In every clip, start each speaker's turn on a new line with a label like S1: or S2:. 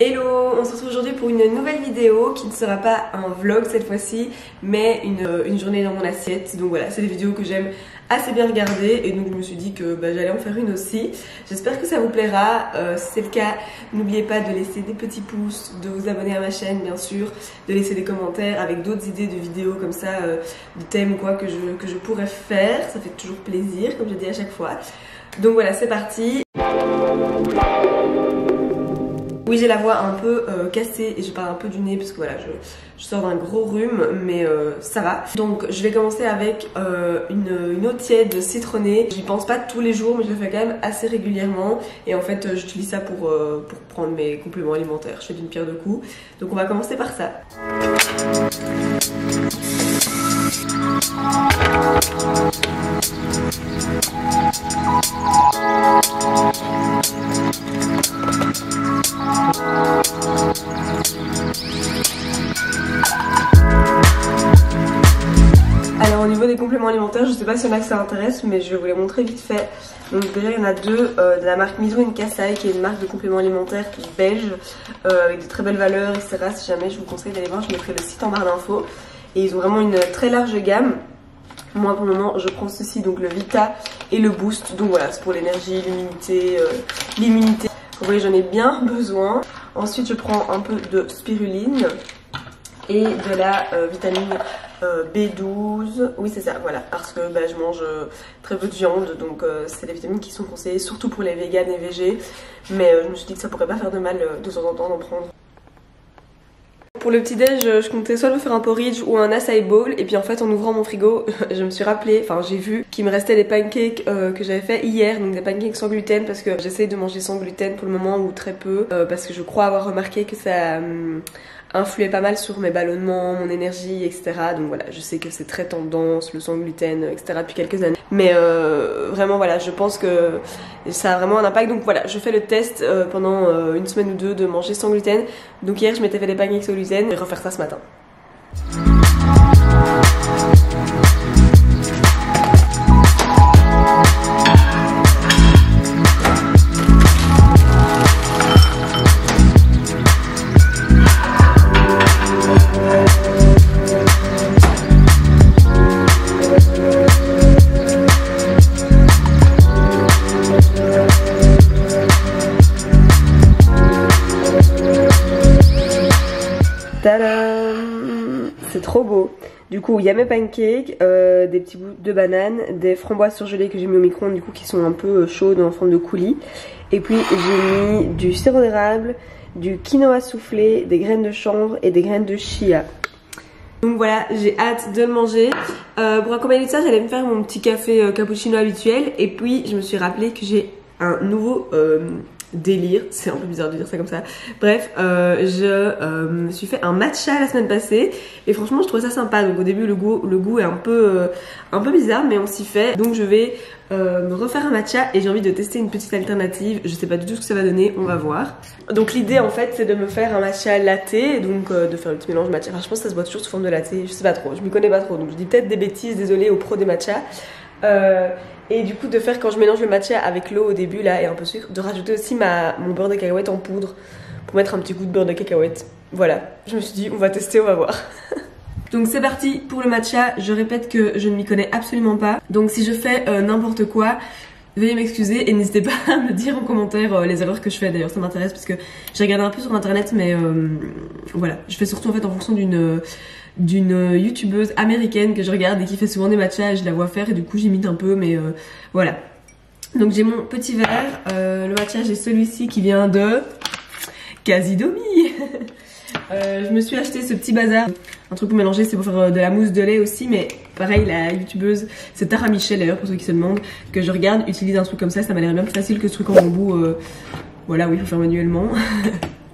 S1: Hello, on se retrouve aujourd'hui pour une nouvelle vidéo qui ne sera pas un vlog cette fois-ci, mais une journée dans mon assiette. Donc voilà, c'est des vidéos que j'aime assez bien regarder et donc je me suis dit que j'allais en faire une aussi. J'espère que ça vous plaira. Si c'est le cas, n'oubliez pas de laisser des petits pouces, de vous abonner à ma chaîne bien sûr, de laisser des commentaires avec d'autres idées de vidéos comme ça, de thèmes ou quoi que je pourrais faire. Ça fait toujours plaisir, comme je dis à chaque fois. Donc voilà, c'est parti. Oui, j'ai la voix un peu cassée et je parle un peu du nez parce que voilà, je sors d'un gros rhume, mais ça va. Donc je vais commencer avec une eau tiède citronnée. J'y pense pas tous les jours, mais je le fais quand même assez régulièrement. Et en fait, j'utilise ça pour prendre mes compléments alimentaires. Je fais d'une pierre deux coups. Donc on va commencer par ça. Alors au niveau des compléments alimentaires, je sais pas s'il y en a que ça intéresse, mais je vais vous les montrer vite fait. Donc déjà il y en a deux de la marque Miso Kasai, qui est une marque de compléments alimentaires belge avec de très belles valeurs, etc. Si jamais je vous conseille d'aller voir, je mettrai le site en barre d'infos. Et ils ont vraiment une très large gamme. Moi pour le moment je prends ceci, donc le Vita et le Boost. Donc voilà, c'est pour l'énergie, l'immunité. Vous voyez, j'en ai bien besoin. Ensuite je prends un peu de spiruline et de la vitamine B12. Oui c'est ça, voilà, parce que je mange très peu de viande, donc c'est des vitamines qui sont conseillées surtout pour les véganes et végés. Mais je me suis dit que ça pourrait pas faire de mal de temps en temps d'en prendre. Pour le petit déj, je comptais soit me faire un porridge ou un acai bowl, et puis en fait en ouvrant mon frigo, je me suis rappelé, enfin j'ai vu qu'il me restait des pancakes que j'avais fait hier, donc des pancakes sans gluten, parce que j'essaye de manger sans gluten pour le moment ou très peu, parce que je crois avoir remarqué que ça influait pas mal sur mes ballonnements, mon énergie, etc. Donc voilà, je sais que c'est très tendance, le sans gluten, etc. depuis quelques années. Mais vraiment voilà, je pense que ça a vraiment un impact. Donc voilà, je fais le test pendant une semaine ou deux de manger sans gluten. Donc hier je m'étais fait des pancakes sans gluten, je vais refaire ça ce matin. Tadam! C'est trop beau. Du coup, il y a mes pancakes, des petits bouts de banane, des framboises surgelées que j'ai mis au micro-ondes, du coup qui sont un peu chaudes en forme de coulis. Et puis j'ai mis du sirop d'érable, du quinoa soufflé, des graines de chanvre et des graines de chia. Donc voilà, j'ai hâte de le manger. Pour accompagner ça, j'allais me faire mon petit café cappuccino habituel. Et puis je me suis rappelé que j'ai un nouveau délire, c'est un peu bizarre de dire ça comme ça. Bref, je me suis fait un matcha la semaine passée et franchement je trouvais ça sympa. Donc au début le goût est un peu bizarre, mais on s'y fait. Donc je vais me refaire un matcha et j'ai envie de tester une petite alternative. Je sais pas du tout ce que ça va donner, on va voir. Donc l'idée en fait c'est de me faire un matcha latte, donc de faire le petit mélange matcha. Enfin je pense que ça se boit toujours sous forme de latte, je sais pas trop, je m'y connais pas trop, donc je dis peut-être des bêtises, désolée aux pros des matchas. Et du coup de faire, quand je mélange le matcha avec l'eau au début là et un peu de sucre, de rajouter aussi mon beurre de cacahuète en poudre pour mettre un petit goût de beurre de cacahuète. Voilà, je me suis dit on va tester, on va voir. Donc c'est parti pour le matcha. Je répète que je ne m'y connais absolument pas, donc si je fais n'importe quoi, veuillez m'excuser et n'hésitez pas à me dire en commentaire les erreurs que je fais. D'ailleurs ça m'intéresse parce que j'ai regardé un peu sur internet, mais voilà, je fais surtout en fait en fonction d'une youtubeuse américaine que je regarde et qui fait souvent des matchas et je la vois faire et du coup j'imite un peu, mais voilà. Donc j'ai mon petit verre, le matcha j'ai celui-ci qui vient de Casidomi. Je me suis acheté ce petit bazar, un truc pour mélanger, c'est pour faire de la mousse de lait aussi, mais pareil la youtubeuse, c'est Tara Michel d'ailleurs pour ceux qui se demandent, que je regarde, utilise un truc comme ça m'a l'air bien plus facile que ce truc en bambou, voilà, oui il faut faire manuellement.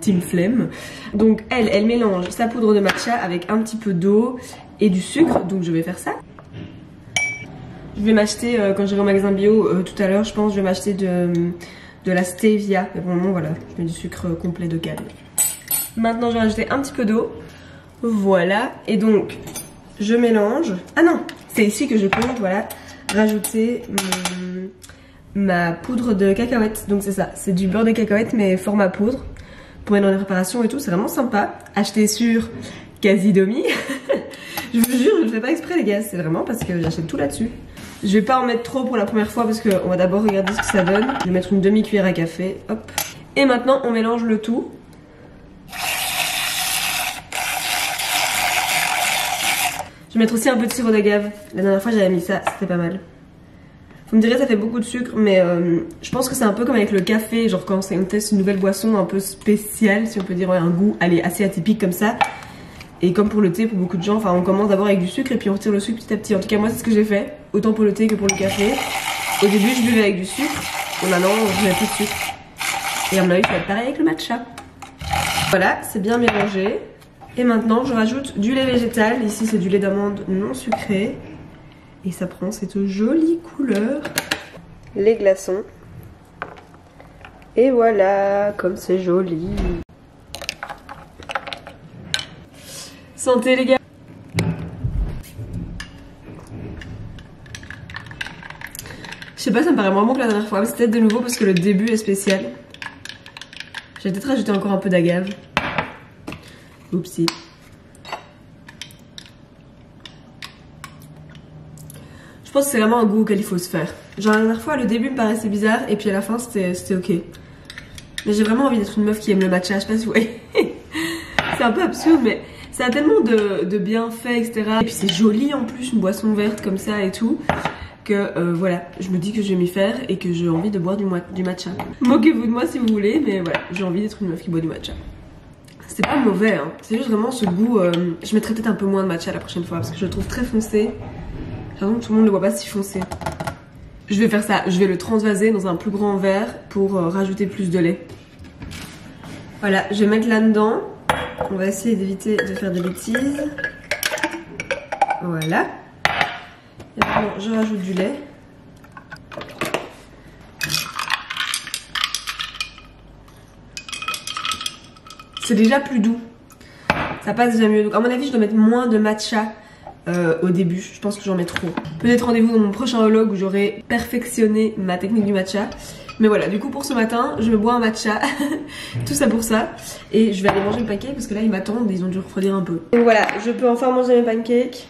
S1: Team flemme. Donc elle mélange sa poudre de matcha avec un petit peu d'eau et du sucre, donc je vais faire ça. Je vais m'acheter, quand j'irai au magasin bio tout à l'heure, je pense je vais m'acheter de la stevia, mais pour le moment voilà, je mets du sucre complet de canne. Maintenant je vais rajouter un petit peu d'eau, voilà, et donc je mélange. Ah non, c'est ici que je peux, voilà, rajouter ma poudre de cacahuètes. Donc c'est ça, c'est du beurre de cacahuètes mais format poudre. pour mettre dans les préparations et tout, c'est vraiment sympa. Acheté sur Casidomi. Je vous jure, je ne fais pas exprès les gars, c'est vraiment parce que j'achète tout là-dessus. Je vais pas en mettre trop pour la première fois parce qu'on va d'abord regarder ce que ça donne. Je vais mettre une demi-cuillère à café, hop. Et maintenant on mélange le tout. Je vais mettre aussi un peu de sirop d'agave. La dernière fois j'avais mis ça, c'était pas mal. Vous me direz ça fait beaucoup de sucre, mais je pense que c'est un peu comme avec le café, genre quand on teste une nouvelle boisson un peu spéciale, si on peut dire, ouais, un goût allez, assez atypique comme ça. Et comme pour le thé, pour beaucoup de gens, enfin on commence d'abord avec du sucre et puis on retire le sucre petit à petit. En tout cas moi c'est ce que j'ai fait, autant pour le thé que pour le café. Au début je buvais avec du sucre, et maintenant je mets plus de sucre. Et à mon avis ça va être pareil avec le matcha. Voilà, c'est bien mélangé. Et maintenant je rajoute du lait végétal, ici c'est du lait d'amande non sucré. Et ça prend cette jolie couleur. Les glaçons. Et voilà, comme c'est joli. Santé les gars. Je sais pas, ça me paraît moins bon que la dernière fois, mais c'est peut-être de nouveau parce que le début est spécial. J'ai peut-être rajouté encore un peu d'agave. Oupsie. Je pense que c'est vraiment un goût auquel il faut se faire. Genre la dernière fois, le début me paraissait bizarre et puis à la fin c'était ok. Mais j'ai vraiment envie d'être une meuf qui aime le matcha, je sais pas si vous voyez. C'est un peu absurde mais ça a tellement de bienfaits, etc. Et puis c'est joli en plus, une boisson verte comme ça et tout. Que voilà, je me dis que je vais m'y faire et que j'ai envie de boire du matcha. Moquez-vous de moi si vous voulez, mais voilà, j'ai envie d'être une meuf qui boit du matcha. C'est pas mauvais, hein. C'est juste vraiment ce goût. Je mettrai peut-être un peu moins de matcha la prochaine fois parce que je le trouve très foncé. J'ai l'impression que tout le monde le voit pas si foncé. Je vais faire ça, je vais le transvaser dans un plus grand verre pour rajouter plus de lait. Voilà, je vais mettre là-dedans. On va essayer d'éviter de faire des bêtises. Voilà. Et maintenant, je rajoute du lait. C'est déjà plus doux. Ça passe déjà mieux. Donc à mon avis, je dois mettre moins de matcha au début. Je pense que j'en mets trop. Peut-être rendez-vous dans mon prochain vlog où j'aurai perfectionné ma technique du matcha. Mais voilà, du coup pour ce matin, je me bois un matcha. Tout ça pour ça. Et je vais aller manger le pancake parce que là ils m'attendent et ils ont dû refroidir un peu. Donc voilà, je peux enfin manger mes pancakes.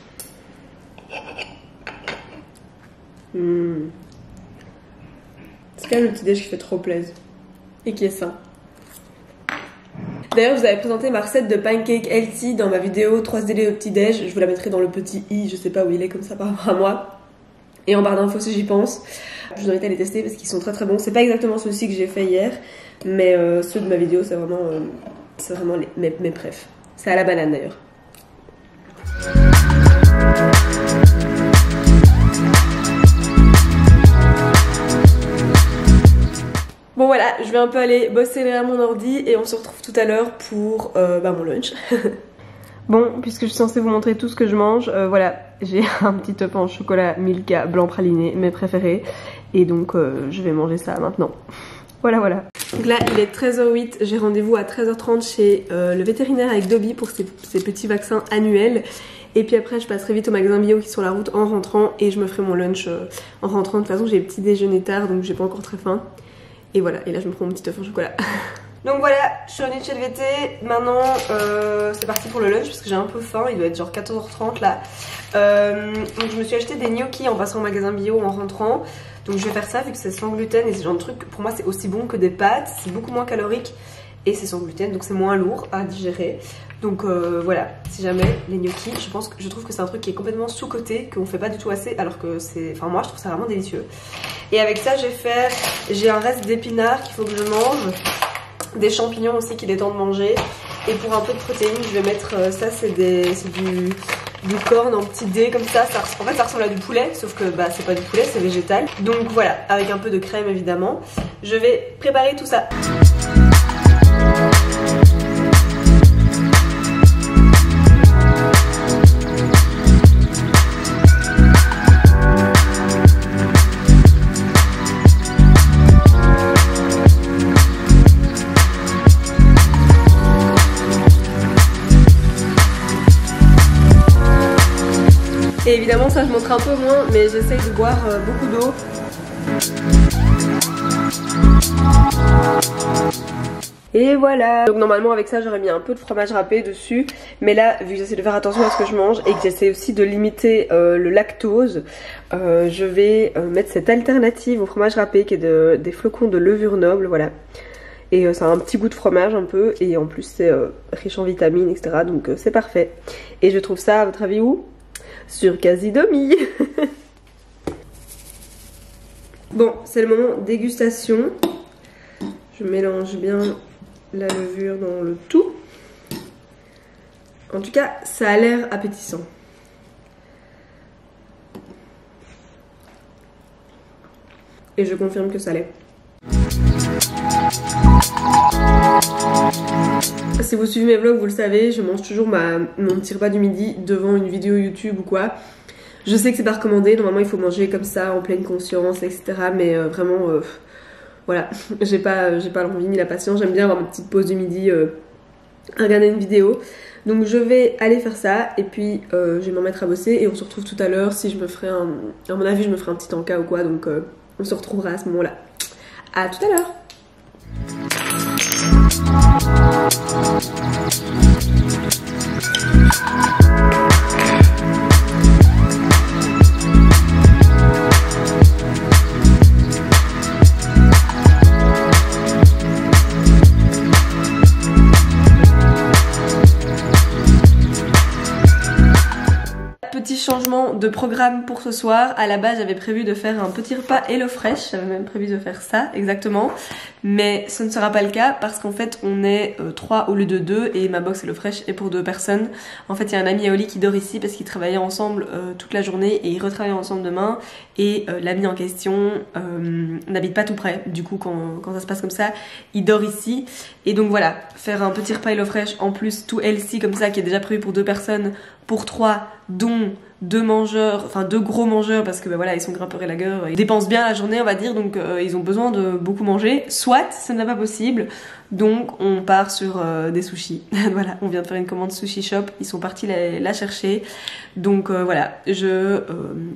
S1: C'est quand même le petit déj qui fait trop plaisir. Et qui est sain. D'ailleurs, je vous avais présenté ma recette de pancake healthy dans ma vidéo 3 délais au petit-déj. Je vous la mettrai dans le petit i, je sais pas où il est comme ça par rapport à moi. Et en barre d'infos si j'y pense. Je vous invite à les tester parce qu'ils sont très très bons. C'est pas exactement ceux-ci que j'ai fait hier, mais ceux de ma vidéo, c'est vraiment mes préfs. C'est à la banane d'ailleurs. Bon voilà, je vais un peu aller bosser derrière mon ordi et on se retrouve tout à l'heure pour mon lunch. Bon, puisque je suis censée vous montrer tout ce que je mange, voilà, j'ai un petit top en chocolat Milka blanc praliné, mes préférés. Et donc je vais manger ça maintenant. Voilà, voilà. Donc là, il est 13h08, j'ai rendez-vous à 13h30 chez le vétérinaire avec Dobby pour ses petits vaccins annuels. Et puis après, je passerai vite au magasin bio qui est sur la route en rentrant et je me ferai mon lunch en rentrant. De toute façon, j'ai le petit déjeuner tard, donc j'ai pas encore très faim. Et voilà, et là je me prends mon petit œuf au chocolat. Donc voilà, je suis revenue de chez le VT. Maintenant c'est parti pour le lunch parce que j'ai un peu faim, il doit être genre 14h30 là. Donc je me suis acheté des gnocchis en passant au magasin bio en rentrant. Donc je vais faire ça vu que c'est sans gluten et c'est le genre de truc, pour moi c'est aussi bon que des pâtes. C'est beaucoup moins calorique et c'est sans gluten donc c'est moins lourd à digérer. Donc voilà, si jamais les gnocchis, je trouve que c'est un truc qui est complètement sous-coté, qu'on fait pas du tout assez alors que c'est... Enfin moi je trouve ça vraiment délicieux. Et avec ça j'ai un reste d'épinards qu'il faut que je mange. Des champignons aussi qu'il est temps de manger. Et pour un peu de protéines, je vais mettre ça, c'est du corn en petits dés comme ça. En fait, ça ressemble à du poulet, sauf que bah, c'est pas du poulet, c'est végétal. Donc voilà, avec un peu de crème évidemment. Je vais préparer tout ça. Et évidemment ça je montre un peu moins mais j'essaye de boire beaucoup d'eau. Et voilà. Donc normalement avec ça j'aurais mis un peu de fromage râpé dessus. Mais là vu que j'essaie de faire attention à ce que je mange et que j'essaie aussi de limiter le lactose, je vais mettre cette alternative au fromage râpé qui est des flocons de levure noble, voilà. Et ça a un petit goût de fromage un peu et en plus c'est riche en vitamines etc. Donc c'est parfait. Et je trouve ça à votre avis où? Sur Casidomi. Bon, c'est le moment dégustation. Je mélange bien la levure dans le tout. En tout cas, ça a l'air appétissant. Et je confirme que ça l'est. Si vous suivez mes vlogs, vous le savez, je mange toujours mon petit repas du midi devant une vidéo YouTube ou quoi. Je sais que c'est pas recommandé, normalement il faut manger comme ça en pleine conscience, etc. Mais vraiment, voilà, j'ai pas l'envie ni la patience. J'aime bien avoir ma petite pause du midi, regarder une vidéo. Donc je vais aller faire ça et puis je vais m'en mettre à bosser et on se retrouve tout à l'heure. Si je me ferai à mon avis je me ferai un petit encas ou quoi, donc on se retrouvera à ce moment là. À tout à l'heure. Petit changement de programme pour ce soir. À la base j'avais prévu de faire un petit repas HelloFresh, j'avais même prévu de faire ça exactement, mais ce ne sera pas le cas parce qu'en fait on est 3 au lieu de 2 et ma box HelloFresh est pour 2 personnes. En fait il y a un ami à Oli qui dort ici parce qu'ils travaillaient ensemble toute la journée et ils retravaillent ensemble demain et l'ami en question n'habite pas tout près, du coup quand ça se passe comme ça il dort ici et donc voilà, faire un petit repas HelloFresh en plus tout healthy comme ça qui est déjà prévu pour 2 personnes pour 3 dont 2 mangeurs, enfin 2 gros mangeurs parce que bah voilà ils sont grimpeurs et lagueurs, ils dépensent bien la journée on va dire donc ils ont besoin de beaucoup manger, soit ce n'est pas possible donc on part sur des sushis. Voilà, on vient de faire une commande sushi shop, ils sont partis la chercher donc voilà, je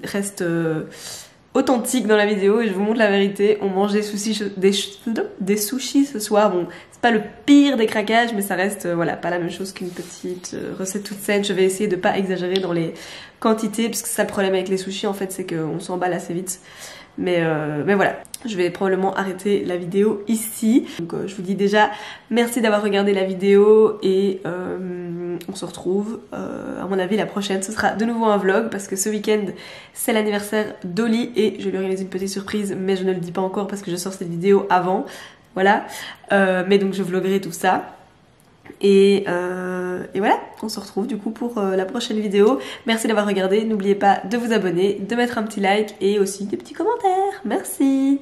S1: reste authentique dans la vidéo et je vous montre la vérité. On mange des sushis ce soir. Bon, c'est pas le pire des craquages mais ça reste voilà, pas la même chose qu'une petite recette toute saine. Je vais essayer de pas exagérer dans les quantités parce que c'est ça le problème avec les sushis en fait, c'est qu'on s'emballe assez vite. Mais voilà, je vais probablement arrêter la vidéo ici. Donc je vous dis déjà merci d'avoir regardé la vidéo et on se retrouve à mon avis la prochaine. Ce sera de nouveau un vlog parce que ce week-end c'est l'anniversaire d'Oli et je lui organise une petite surprise mais je ne le dis pas encore parce que je sors cette vidéo avant. Voilà, mais donc je vloguerai tout ça. Et voilà, on se retrouve du coup pour la prochaine vidéo. Merci d'avoir regardé, n'oubliez pas de vous abonner, de mettre un petit like et aussi des petits commentaires. Merci.